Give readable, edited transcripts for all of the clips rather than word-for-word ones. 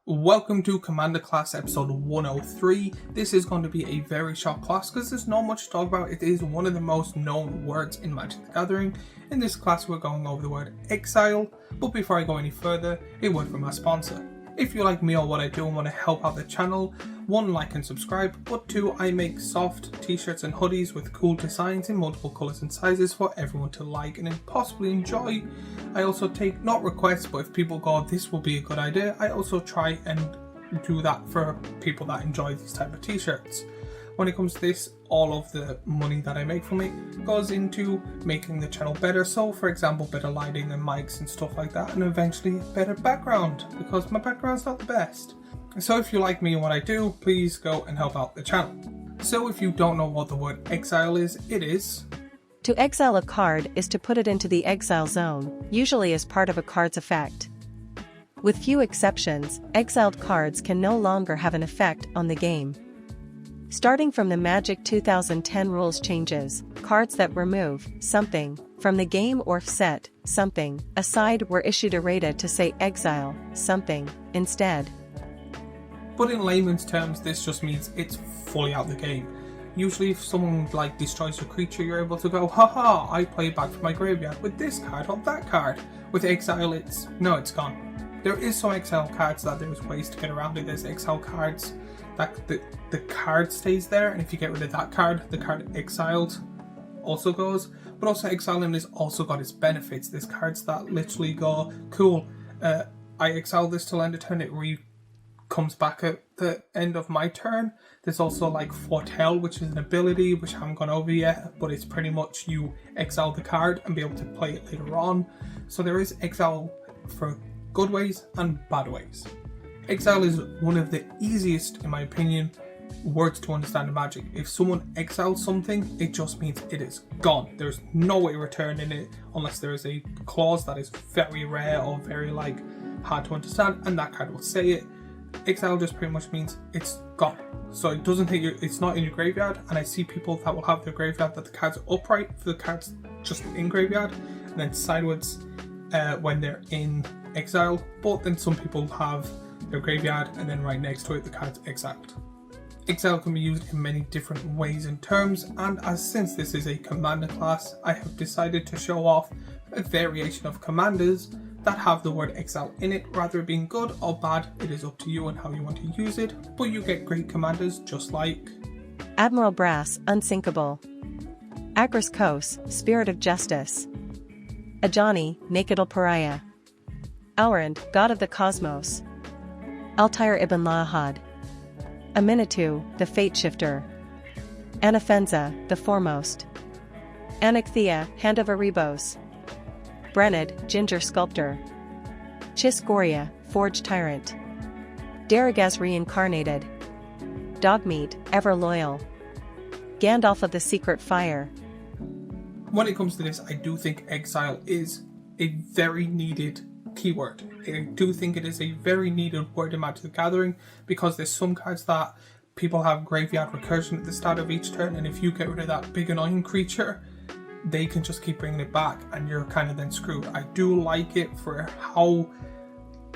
Welcome to Commander Class episode 103. This is going to be a very short class because there's not much to talk about. It is one of the most known words in Magic the Gathering. In this class we're going over the word Exile, but before I go any further, a word from our sponsor. If you like me or what I do and want to help out the channel, 1, like and subscribe, but 2, I make soft t-shirts and hoodies with cool designs in multiple colours and sizes for everyone to like and possibly enjoy. I also take, not requests, but if people go, this will be a good idea, I also try and do that for people that enjoy these type of t-shirts. When it comes to this, all of the money that I make from it goes into making the channel better. So for example, better lighting and mics and stuff like that, and eventually better background, because my background's not the best. So if you like me and what I do, please go and help out the channel. So if you don't know what the word exile is, it is: to exile a card is to put it into the exile zone, usually as part of a card's effect. With few exceptions, exiled cards can no longer have an effect on the game. Starting from the Magic 2010 rules changes, cards that remove something from the game or set something aside were issued errata to say exile something instead. But in layman's terms, this just means it's fully out the game. Usually if someone destroys your creature, you're able to go, haha, I play back from my graveyard with this card or that card. With exile, it's gone. There is some exile cards that there's ways to get around it. There's exile cards that the card stays there, and if you get rid of that card, the card exiled also goes. But also exiling has also got its benefits. There's cards that literally go, cool, I exile this till end of turn, it comes back at the end of my turn. There's also Foretell, which is an ability which I haven't gone over yet, but it's pretty much you exile the card and be able to play it later on. So there is exile for good ways and bad ways. Exile is one of the easiest, in my opinion, words to understand in Magic. If someone exiles something, it just means it is gone. There's no way returning it unless there is a clause that is very rare or very hard to understand, and that card will say it. Exile just pretty much means it's gone. So it doesn't hit you, it's not in your graveyard, and I see people that will have their graveyard that the cards are upright for the cards just in graveyard, and then sideways when they're in exile, but then some people have their graveyard and then right next to it the card's exiled. Exile can be used in many different ways and terms, and since this is a commander class, I have decided to show off a variation of commanders that have the word exile in it. Rather being good or bad, it is up to you and how you want to use it, but you get great commanders just like Admiral Brass, Unsinkable; Agris Kos, Spirit of Justice; Ajani, Nakedal Pariah; Aurand, God of the Cosmos; Altair Ibn Lahad; Aminatu, the Fate Shifter; Anafenza, the Foremost; Anaxthea, Hand of Erebos; Brennid, Ginger Sculptor; Chiscoria, Forge Tyrant; Daragaz Reincarnated; Dogmeat, Ever Loyal; Gandalf of the Secret Fire. When it comes to this, I do think exile is a very needed keyword. I do think it is a very needed word in Magic the Gathering, because there's some cards that people have graveyard recursion at the start of each turn, and if you get rid of that big annoying creature, they can just keep bringing it back and you're kind of then screwed. I do like it for how,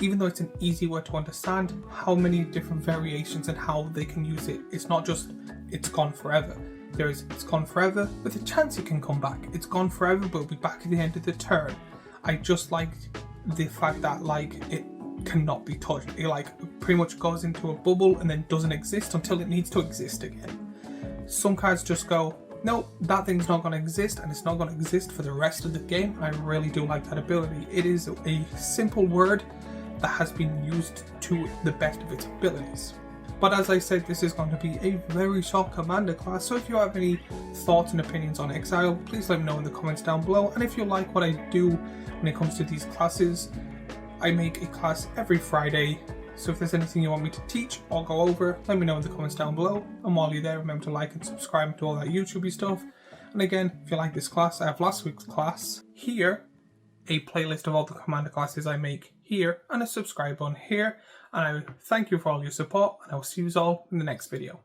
even though it's an easy word to understand, how many different variations and how they can use it. It's not just it's gone forever. There is it's gone forever with a chance it can come back. It's gone forever but it'll be back at the end of the turn. I just like the fact that it cannot be touched. It pretty much goes into a bubble and then doesn't exist until it needs to exist again. Some cards just go, no, that thing's not going to exist, and it's not going to exist for the rest of the game. I really do like that ability. It is a simple word that has been used to the best of its abilities. But as I said, this is going to be a very short commander class, so if you have any thoughts and opinions on Exile, please let me know in the comments down below. And if you like what I do when it comes to these classes, I make a class every Friday, so if there's anything you want me to teach or go over, let me know in the comments down below. And while you're there, remember to like and subscribe to all that YouTubey stuff. And again, if you like this class, I have last week's class here, a playlist of all the commander classes I make here, and a subscribe button here. And I thank you for all your support, and I will see you all in the next video.